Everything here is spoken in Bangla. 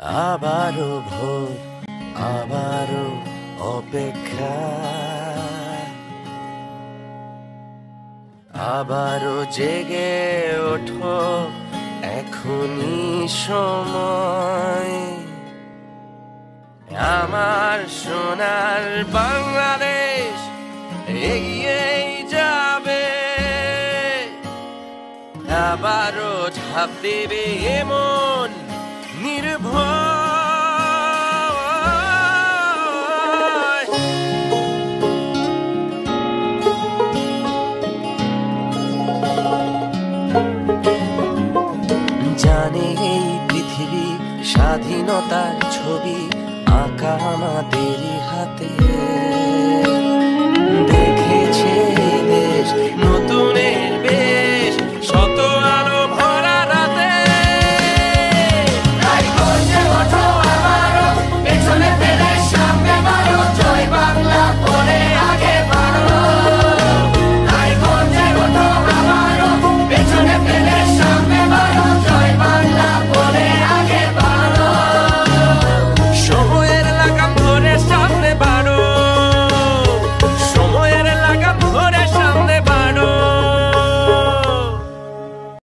আবারও ভোর, আবারও অপেক্ষা, আবারও জেগে ওঠো, এখনই সময়। আমার সোনার বাংলাদেশ এগিয়েই যাবে, আবারও ঝাঁপ দেবে এমন নির্ভয়। জানে এই পৃথিবী স্বাধীনতার ছবি আঁকা আমাদেরই হাতে, দেখেছে এই দেশ নতুন